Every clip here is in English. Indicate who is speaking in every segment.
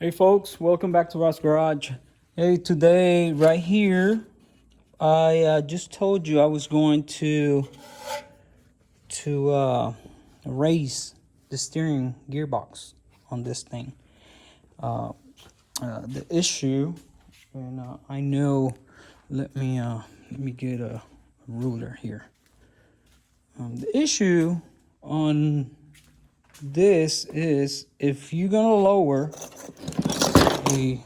Speaker 1: Hey folks, welcome back to Ross Garage. Hey, today right here, I just told you I was going to raise the steering gearbox on this thing. The issue, and I know. Let me get a ruler here. The issue on this is if you're gonna lower a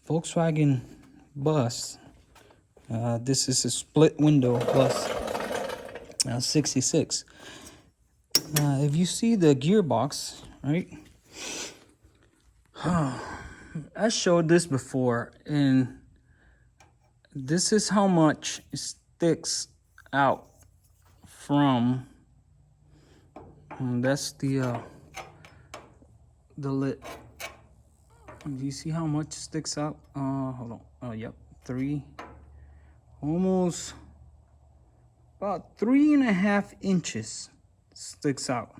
Speaker 1: Volkswagen bus. This is a split window bus 66. If you see the gearbox, right? I showed this before, and this is how much it sticks out from. That's the lid. Do you see how much sticks out? Hold on. Oh, yep. Almost about 3.5 inches sticks out.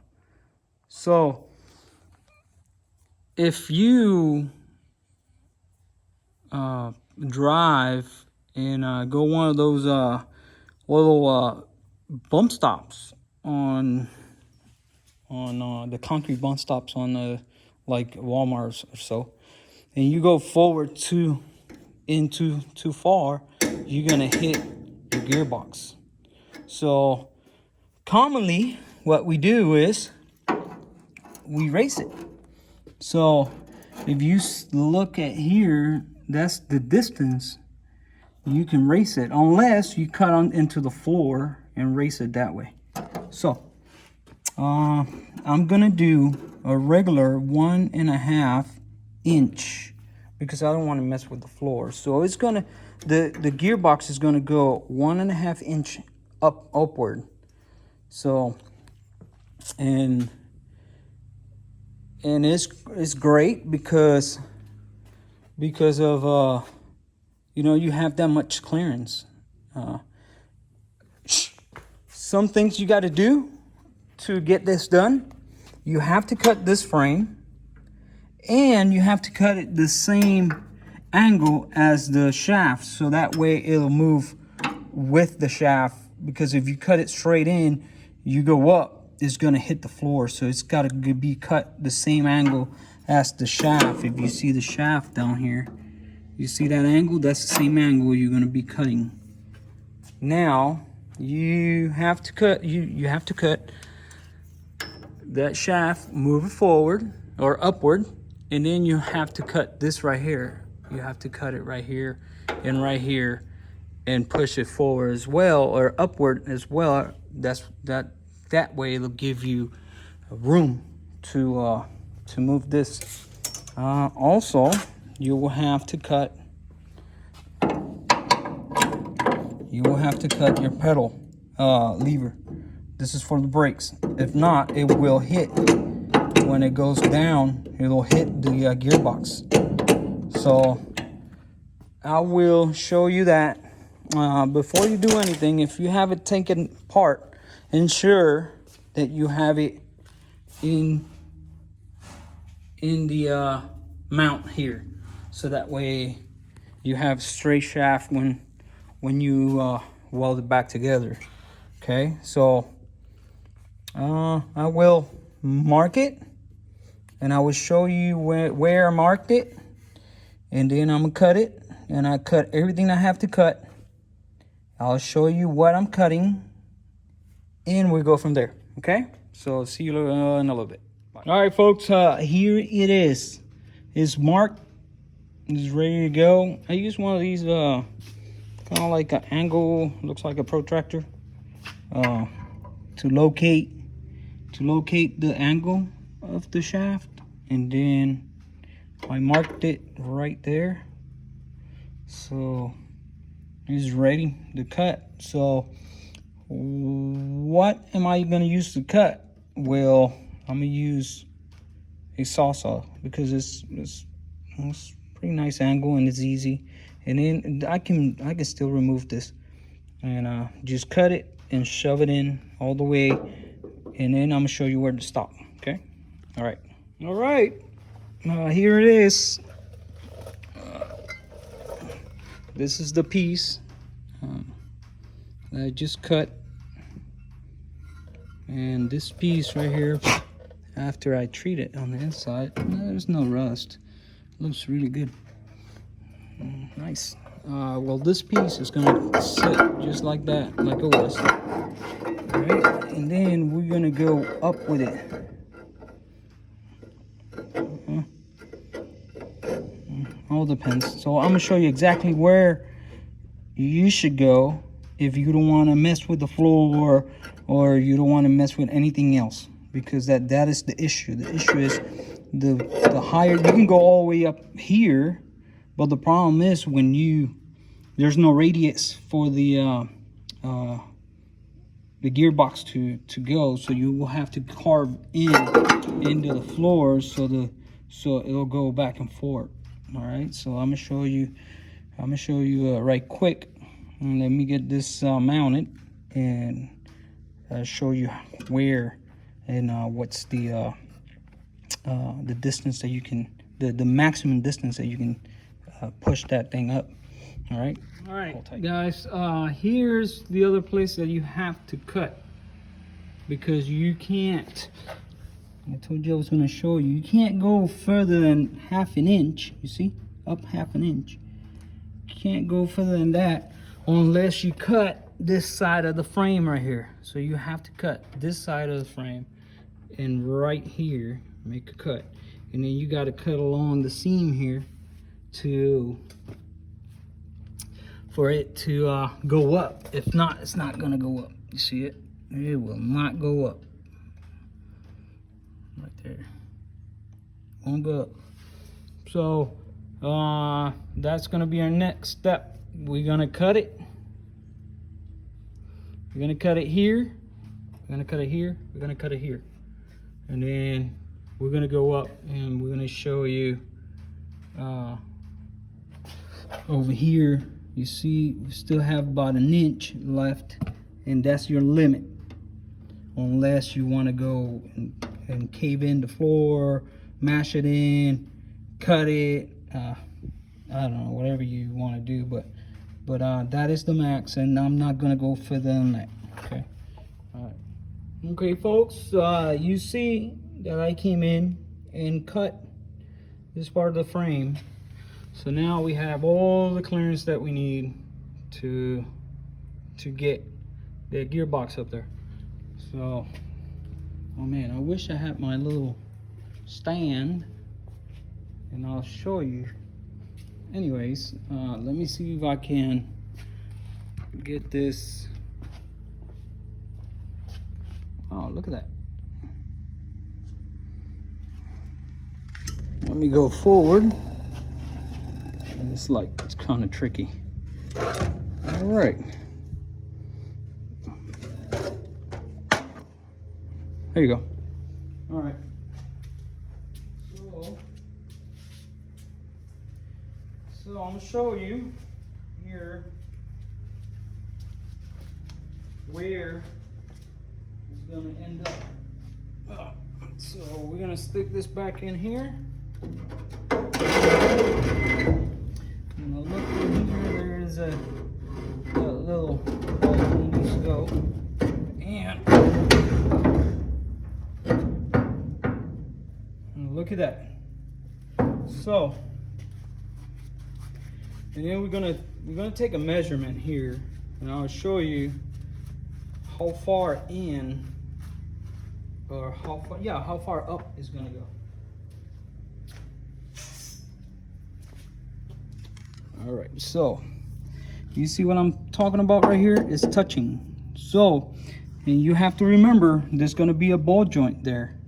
Speaker 1: So if you drive and go one of those little bump stops on the concrete bump stops on like Walmart or so, and you go forward too far, you're gonna hit your gearbox. So commonly what we do is we race it. So if you look at here, that's the distance you can race it, unless you cut on into the floor and race it that way. So I'm gonna do a regular 1.5 inch because I don't want to mess with the floor. So it's gonna, the gearbox is gonna go 1.5 inch upward. So and it's great because of you have that much clearance. Some things you got to do to get this done. You have to cut this frame, and you have to cut it the same angle as the shaft, so that way it'll move with the shaft. Because if you cut it straight in, you go up, it's gonna hit the floor. So it's got to be cut the same angle as the shaft. If you see the shaft down here, you see that angle? That's the same angle you're gonna be cutting. Now you have to cut. You have to cut that shaft, move it forward or upward, and then you have to cut this right here. You have to cut it right here, and push it forward as well, or upward as well. That way it'll give you room to move this. Also, you will have to cut. You will have to cut your pedal lever. This is for the brakes. If not, it will hit when it goes down. It'll hit the gearbox. So I will show you that. Before you do anything, if you have it taken apart, ensure that you have it in the mount here, so that way you have straight shaft when you weld it back together. Okay, so I will mark it, and I will show you where I marked it, and then I'm gonna cut it, and I cut everything I have to cut. I'll show you what I'm cutting, and we go from there. Okay, so see you in a little bit. Bye. All right, folks, here it is. It's marked. It's ready to go. I use one of these kind of like an angle, looks like a protractor, to locate the angle of the shaft. And then I marked it right there, so it's ready to cut. So what am I going to use to cut? Well, I'm going to use a saw because it's pretty nice angle and it's easy. And then I can still remove this and just cut it and shove it in all the way, and then I'm gonna show you where to stop. Okay, all right. Here it is. This is the piece that I just cut, and this piece right here, after I treat it on the inside, there's no rust. Looks really good. Nice. Well, this piece is gonna sit just like that, like it was. All right, and then we're gonna go up with it. All depends. So I'm gonna show you exactly where you should go if you don't want to mess with the floor, or you don't want to mess with anything else, because that is the issue. The issue is the higher you can go all the way up here, but the problem is when there's no radius for the gearbox to go, so you will have to carve into the floor so it'll go back and forth. All right, so I'm gonna show you right quick. And let me get this mounted and show you where and what's the distance that you can, the maximum distance that you can push that thing up. All right, guys, here's the other place that you have to cut, because you can't, I told you I was going to show you, you can't go further than ½ an inch. You see, up ½ an inch. You can't go further than that unless you cut this side of the frame right here. So you have to cut this side of the frame, and right here make a cut, and then you got to cut along the seam here for it to go up. If not, it's not going to go up. You see it? It will not go up. Right there, won't go up. So that's gonna be our next step. We're gonna cut it. We're gonna cut it here. We're gonna cut it here. We're gonna cut it here, and then we're gonna go up and we're gonna show you over here. You see, we still have about an inch left, and that's your limit, unless you want to go and cave in the floor, mash it in, cut it, I don't know, whatever you want to do, but that is the max, and I'm not gonna go further than that. Okay, all right. Okay, folks, you see that I came in and cut this part of the frame, so now we have all the clearance that we need to get the gearbox up there. So, oh man, I wish I had my little stand, and I'll show you. Anyways, let me see if I can get this. Oh, look at that. Let me go forward. It's kind of tricky. All right. There you go. All right. So I'm gonna show you here where it's gonna end up. So we're gonna stick this back in here. And look in here, there is a little hole that needs to go. And look at that. So, and then we're gonna take a measurement here, and I'll show you how far in, or how far up is gonna go. All right, so you see what I'm talking about right here is touching. So, and you have to remember there's gonna be a ball joint there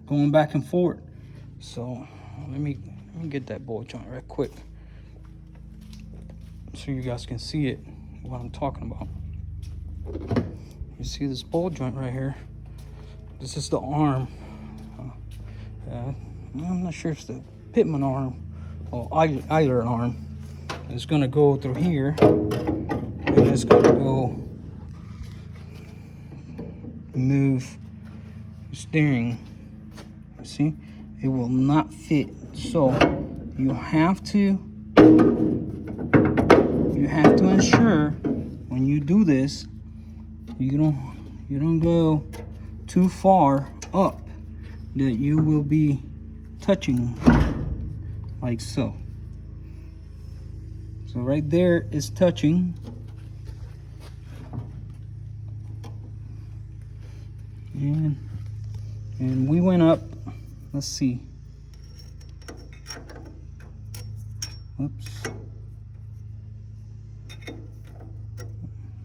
Speaker 1: going back and forth. So let me get that ball joint right quick so you guys can see it, what I'm talking about. You see this ball joint right here? This is the arm. I'm not sure if it's the Pitman arm or either arm. It's gonna go through here, and it's gonna go move the steering. See, it will not fit So you have to ensure when you do this, you don't go too far up that you will be touching like so. So right there is touching. And we went up, let's see. Oops.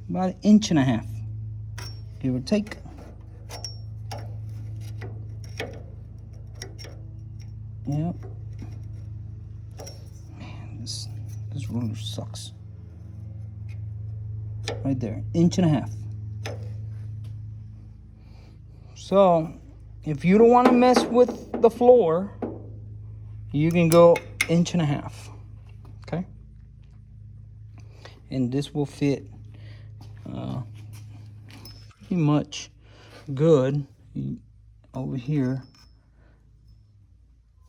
Speaker 1: About 1.5 inches, give or take. Yep. Man, this ruler sucks. Right there, 1.5 inches. So, if you don't want to mess with the floor, you can go 1.5 inches. Okay? And this will fit pretty much good over here.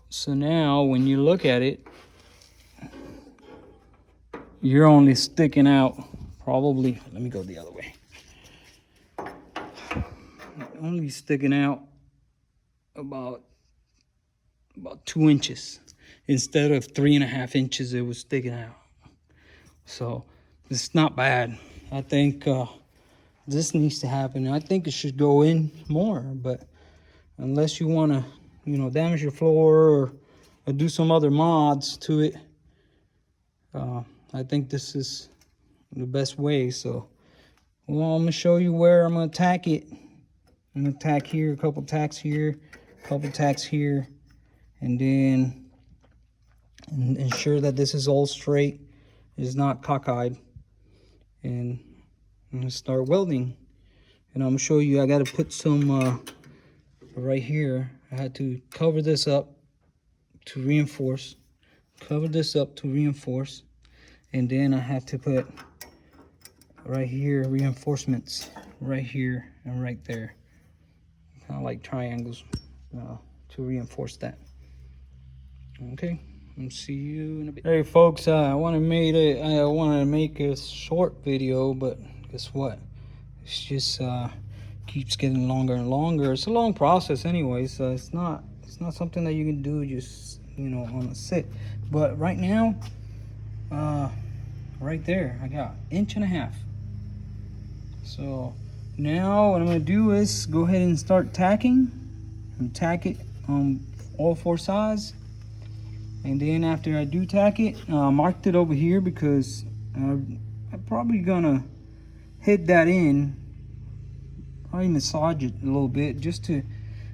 Speaker 1: So now when you look at it, you're only sticking out probably, let me go the other way. Only sticking out about 2 inches instead of 3.5 inches it was sticking out. So it's not bad. I think this needs to happen. I think it should go in more, but unless you want to, damage your floor or do some other mods to it, I think this is the best way. So, well, I'm gonna show you where I'm gonna tack it. I'm gonna tack here, a couple tacks here, a couple tacks here, and then ensure that this is all straight, it's not cockeyed, and I'm gonna start welding. And I'm gonna show you, I gotta put some right here. I had to cover this up to reinforce, and then I have to put right here reinforcements right here and right there, kind of like triangles, to reinforce that. Okay, I'll see you in a bit. Hey folks, I wanted to make a short video, but guess what? It's just keeps getting longer and longer. It's a long process anyway, so it's not something that you can do just on a sit. But right now, right there, I got 1.5 inches. So now what I'm gonna do is go ahead and start tacking and tack it on all 4 sides. And then after I do tack it, I marked it over here because I'm probably gonna hit that in, probably massage it a little bit just to,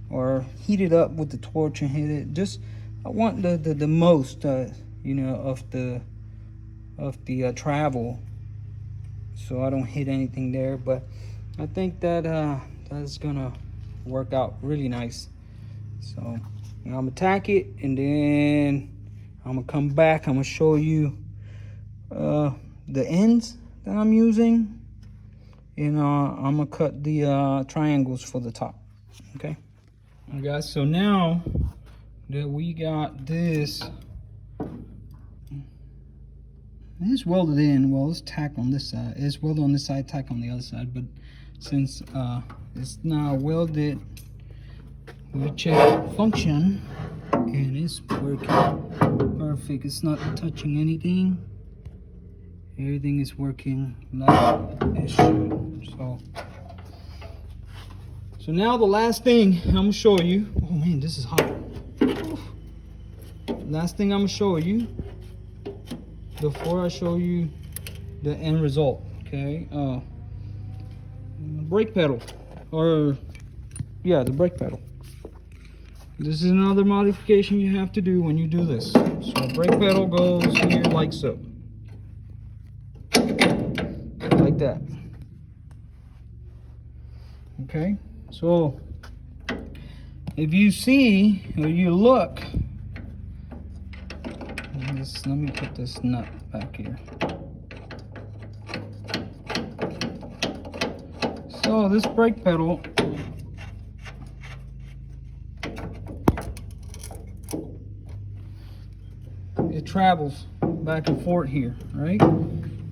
Speaker 1: or heat it up with the torch and hit it. Just, I want the most, of the travel, so I don't hit anything there. But I think that that's gonna work out really nice. So I'm gonna tack it, and then I'm gonna come back. I'm gonna show you the ends that I'm using, and I'm gonna cut the triangles for the top. Okay, all right, guys. So now that we got this welded in, well, it's tack on this side. It's welded on this side, tack on the other side. But since it's now welded, we check function, and it's working perfect. It's not touching anything. Everything is working like it should. So now the last thing I'm gonna show you. Oh man, this is hot. Oof. Last thing I'm gonna show you before I show you the end result. Okay, brake pedal, or yeah, the brake pedal. This is another modification you have to do when you do this. So brake pedal goes here like so. Like that. Okay, so if you see or you look, let me put this nut back here. So this brake pedal, it travels back and forth here, right?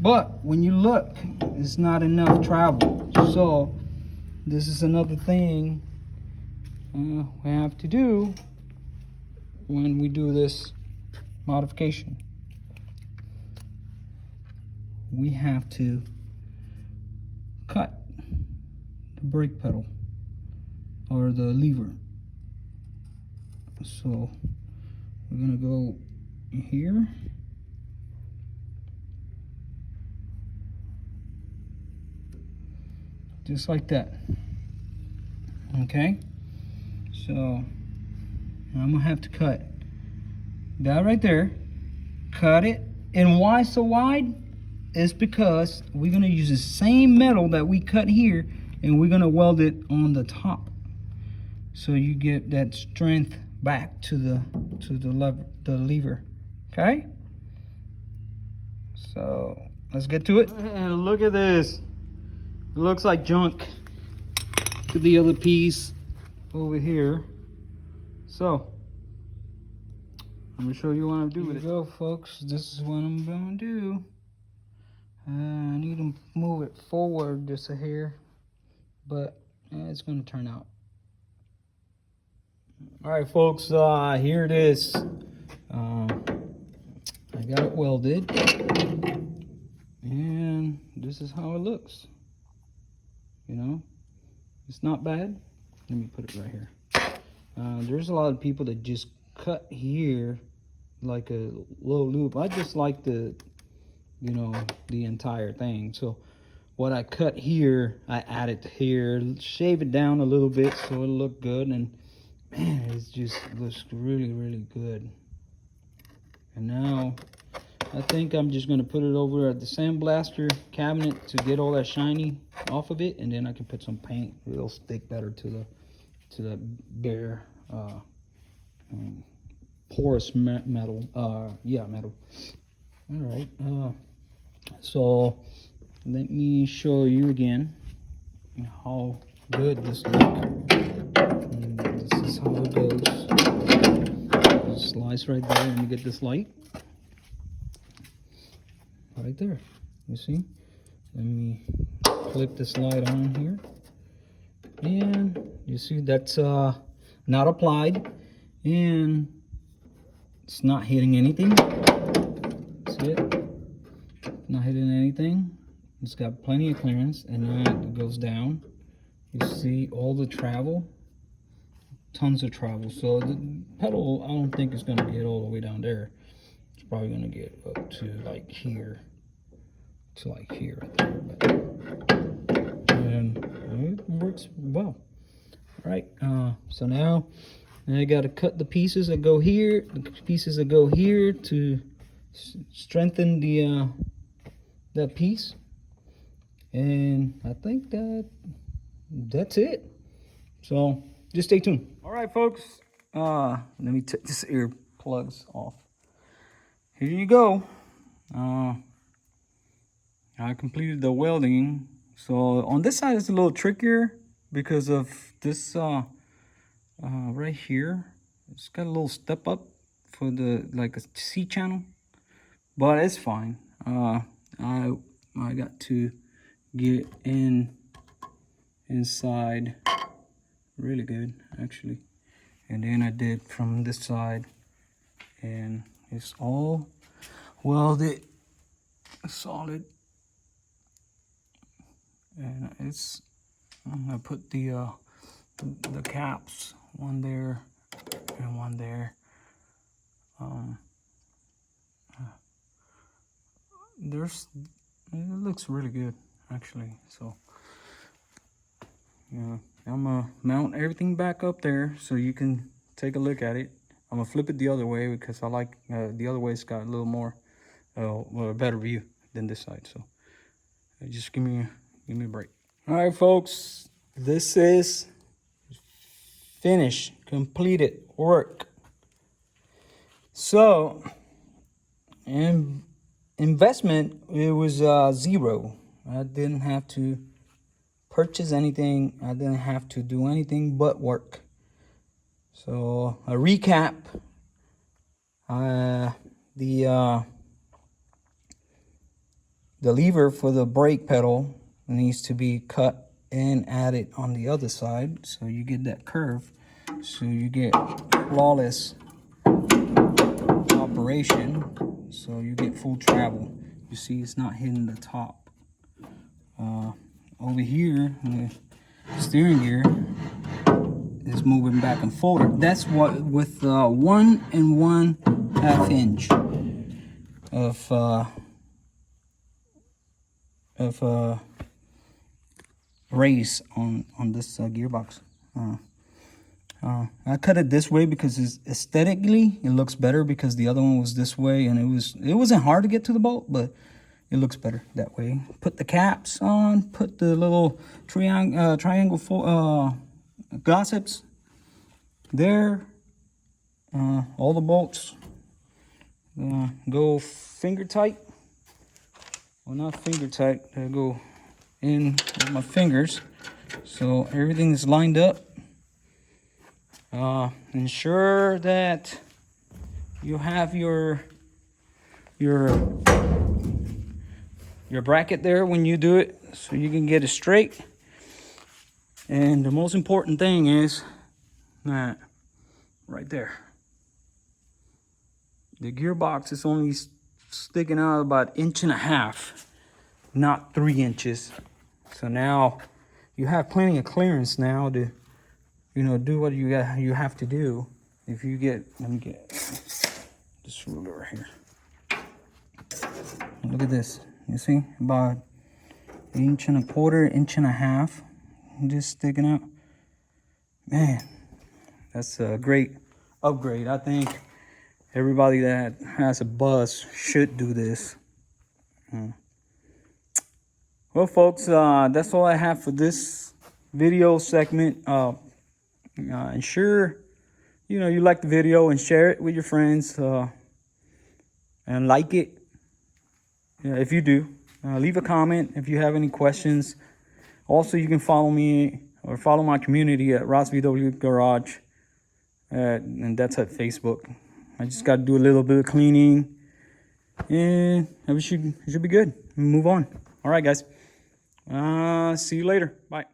Speaker 1: But when you look, it's not enough travel. So this is another thing we have to do when we do this modification. We have to cut the brake pedal or the lever. So we're gonna go here, just like that. Okay, so I'm gonna have to cut that right there, cut it. And why so wide? Is because we're gonna use the same metal that we cut here, and we're gonna weld it on the top, so you get that strength back to the lever. Okay, so let's get to it. And look at this, it looks like junk to the other piece over here. So I'm gonna show you what I'm doing with it. Here you go, folks, this is what I'm gonna do. I need to move it forward just a hair, but it's going to turn out. All right, folks, here it is. I got it welded, and this is how it looks. You know, it's not bad. Let me put it right here. There's a lot of people that just cut here like a low loop. I just like the, you know, the entire thing. So what I cut here, I added here, shave it down a little bit so it'll look good, and man, it just looks really, really good. And now I think I'm just gonna put it over at the sandblaster cabinet to get all that shiny off of it, and then I can put some paint. It'll stick better to the bare porous metal. Yeah, metal. All right. So let me show you again how good this looks. This is how it goes. Slice right there. Let me get this light. Right there. You see? Let me clip this light on here. And you see that's not applied. And it's not hitting anything. See it? Not hitting anything. It's got plenty of clearance, and then it goes down. You see all the travel, tons of travel. So the pedal, I don't think it's gonna get all the way down there. It's probably gonna get up to like here, right there. And it works well. All right. So now I gotta cut the pieces that go here, the pieces that go here to strengthen the that piece. And I think that's it. So just stay tuned. All right, folks, let me take this ear plugs off. Here you go. I completed the welding. So on this side it's a little trickier because of this right here. It's got a little step up for the, like a C channel, but it's fine. I got to get inside really good actually, and then I did from this side, and it's all welded solid, and it's, I put the caps, one there and one there. It looks really good actually. So yeah, I'm gonna mount everything back up there so you can take a look at it. I'm gonna flip it the other way because I like the other way's got a little more well, a better view than this side. So just give me a break. All right, folks, this is finished, completed work. So, investment, it was zero. I didn't have to purchase anything. I didn't have to do anything but work. So a recap, the lever for the brake pedal needs to be cut and added on the other side, so you get that curve, so you get flawless operation, so you get full travel. You see it's not hitting the top. Over here, the steering gear is moving back and forward. That's what with 1 1/2 inch of raise on this gearbox. I cut it this way because aesthetically it looks better, because the other one was this way and it wasn't hard to get to the bolt, but it looks better that way. Put the caps on, put the little triangle gossips there. All the bolts go finger tight. Well, not finger tight. I go in with my fingers, so everything is lined up. Ensure that you have your bracket there when you do it, so you can get it straight. And the most important thing is that right there, the gearbox is only sticking out about 1.5 inches, not 3 inches. So now you have plenty of clearance now to, do what you have to do. If you get, let me get this ruler right here. Look at this. You see, about 1.25 inches, 1.5 inches, just sticking out. Man, that's a great upgrade. I think everybody that has a bus should do this. Well, folks, that's all I have for this video segment. Ensure you like the video and share it with your friends, and like it. If you do, leave a comment if you have any questions. Also, you can follow me or follow my community at Ross VW Garage, and that's at Facebook. I just got to do a little bit of cleaning, and it should be good. Move on. All right, guys. See you later. Bye.